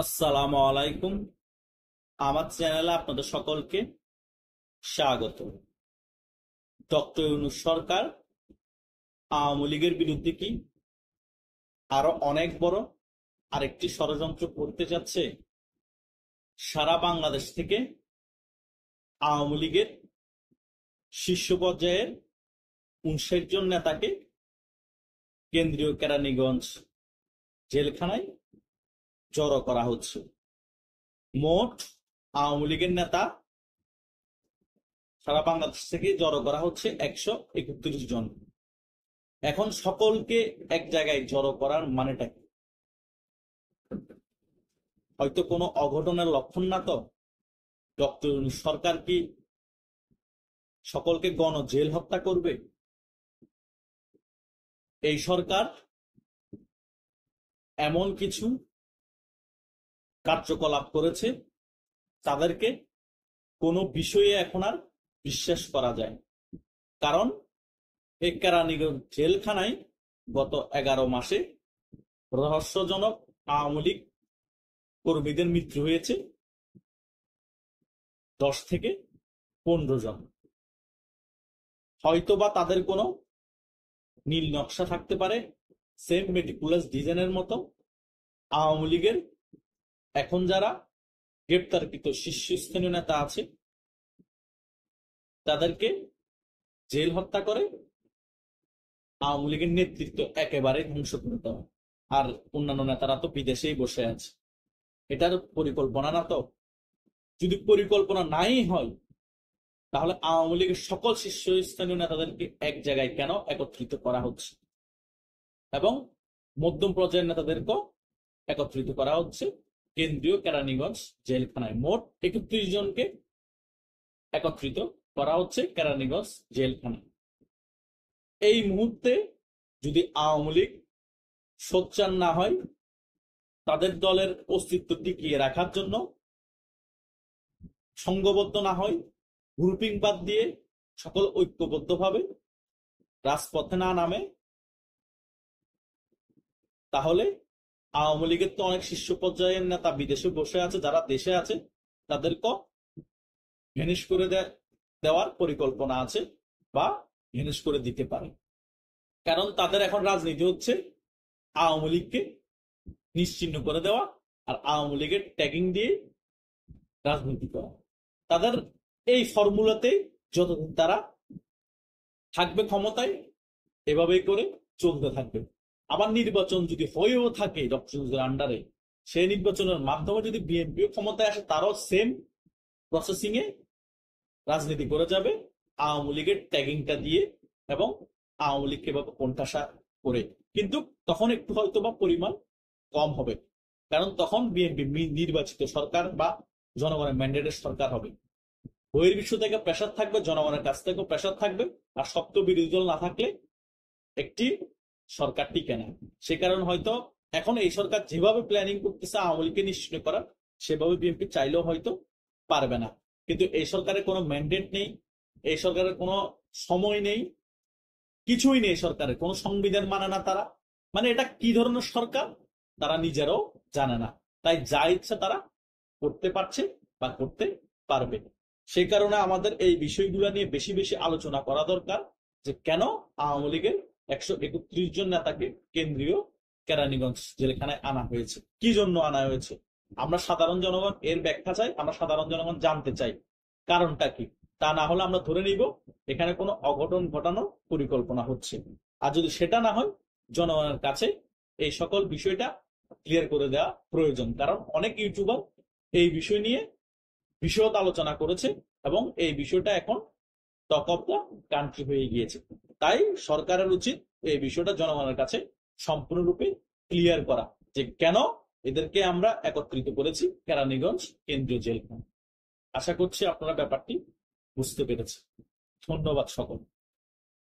আসসালামু আলাইকুম। আমার চ্যানেলে আপনাদের সকলকে স্বাগত। ডক্টর ইউনূস সরকার আওয়ামী লীগের বিরুদ্ধে কি আরো অনেক বড় আরেকটি ষড়যন্ত্র করতে যাচ্ছে? সারা বাংলাদেশ থেকে আওয়ামী লীগের শীর্ষ পর্যায়ের ৫৯ জন নেতাকে কেন্দ্রীয় কেরানীগঞ্জ জেলখানায় জড়ো করা হচ্ছে। মোট আওয়ামী লীগের নেতা সারা বাংলাদেশ থেকে জড়ো করা হচ্ছে ১৩১ জন। এখন সকলকে এক জায়গায় জড়ো করার মানেটা কি? হয়তো কোনো অঘটনের লক্ষণ না তো? ডক্টর ইউনূস সরকার কি সকলকে গণজেল হত্যা করবে? এই সরকার এমন কিছু কার্যকলাপ করেছে তাদেরকে কোনো বিষয়ে এখন আর বিশ্বাস করা যায়। কারণ এই কেরানীগঞ্জ জেলখানায় গত ১১ মাসে রহস্যজনক আওয়ামী লীগ কর্মীদের মৃত্যু হয়েছে ১০ থেকে ১৫ জন। হয়তোবা তাদের কোনো নীল নকশা থাকতে পারে, সেম মেটিকুলাস ডিজাইনের মতো। আওয়ামী লীগের এখন যারা গ্রেপ্তারকৃত শীর্ষস্থানীয় নেতা আছে তাদেরকে জেল হত্যা করে আওয়ামী লীগের নেতৃত্ব একেবারে ধ্বংস করে দেওয়া। আর অন্যান্য নেতারা তো বিদেশেই বসে আছে। এটার পরিকল্পনা না তো? যদি পরিকল্পনা নাই হয় তাহলে আওয়ামী লীগের সকল শীর্ষস্থানীয় নেতাদেরকে এক জায়গায় কেন একত্রিত করা হচ্ছে এবং মধ্যম পর্যায়ের নেতাদেরকেও একত্রিত করা হচ্ছে কেন্দ্রীয় কেরানীগঞ্জ জেলখানায়? মোট ৩১ জনকে একত্রিত করা হচ্ছে কেরানীগঞ্জ জেলখানায়। এই মুহূর্তে যদি আওয়ামী লীগ সোচ্চার না হয় তাদের দলের অস্তিত্ব টিকিয়ে রাখার জন্য, সংঘবদ্ধ না হয়, গ্রুপিং বাদ দিয়ে সকল ঐক্যবদ্ধভাবে রাজপথে না নামে, তাহলে আওয়ামী লীগের তো অনেক শীর্ষ পর্যায়ের নেতা বিদেশে বসে আছে, যারা দেশে আছে তাদেরকে ভ্যানিশ করে দেওয়ার পরিকল্পনা আছে বা ভ্যানিশ করে দিতে পারে। কারণ তাদের এখন রাজনীতি হচ্ছে আওয়ামী লীগকে নিশ্চিহ্ন করে দেওয়া আর আওয়ামী লীগের ট্যাগিং দিয়ে রাজনীতি করা। তাদের এই ফর্মুলাতে যতদিন তারা থাকবে ক্ষমতায় এভাবেই করে চলতে থাকবে। আবার নির্বাচন যদি হয়েও থাকে ডক্টর ইউনূসের আন্ডারে, সেই নির্বাচনের মাধ্যমে যদি বিএনপিও ক্ষমতায় আসে তারও সেম প্রসেসিং এ রাজনীতি করে যাবে আওয়ামী লীগের ট্যাগিংটা দিয়ে এবং আওয়ামী লীগকে এভাবে কোণঠাসা করে। কিন্তু তখন একটু হয়তো বা পরিমাণ কম হবে, কারণ তখন বিএনপি নির্বাচিত সরকার বা জনগণের ম্যান্ডেটের সরকার হবে। বহির্বিশ্ব থেকে প্রেসার থাকবে, জনগণের কাছ থেকেও প্রেসার থাকবে, আর শক্ত বিরোধী দল না থাকলে একটি সরকার টিকে না। সে কারণ হয়তো এখন এই সরকার যেভাবে প্ল্যানিং করতেছে আওয়ামী লীগকে নিশ্চিহ্ন করার, সেভাবে বিএনপি চাইলেও হয়তো পারবে না। কিন্তু এই সরকারের কোনো ম্যান্ডেট নেই, এই সরকারের কোনো সময় নেই, কিছুই নেই। সরকারের কোনো সংবিধান মানে না তারা। মানে এটা কি ধরনের সরকার তারা নিজেরাও জানে না। তাই যা ইচ্ছা তারা করতে পারছে বা করতে পারবে। সেই কারণে আমাদের এই বিষয়গুলো নিয়ে বেশি বেশি আলোচনা করা দরকার, যে কেন আওয়ামী লীগের ১৩১ জন নেতাকে কেন্দ্রীয় কেরানীগঞ্জ জেলখানায় আনা হয়েছে, কি জন্য আনা হয়েছে। আমরা সাধারণ জনগণ এর ব্যাখ্যা চাই, আমরা সাধারণ জনগণ জানতে চাই কারণটা কি। তা না হলে আমরা ধরে নিব এখানে কোনো অঘটন ঘটানোর পরিকল্পনা হচ্ছে। আর যদি সেটা না হয়, জনগণের কাছে এই সকল বিষয়টা ক্লিয়ার করে দেওয়া প্রয়োজন। কারণ অনেক ইউটিউবার এই বিষয় নিয়ে বিশদ আলোচনা করেছে এবং এই বিষয়টা এখন টক অফ দ্য কান্ট্রি হয়ে গিয়েছে। তাই সরকারের উচিত এই বিষয়টা জনগণের কাছে সম্পূর্ণরূপে ক্লিয়ার করা, যে কেন এদেরকে আমরা একত্রিত করেছি কেরানীগঞ্জ কেন্দ্রীয় জেলখানা। আশা করছি আপনারা ব্যাপারটি বুঝতে পেরেছেন। ধন্যবাদ সকল।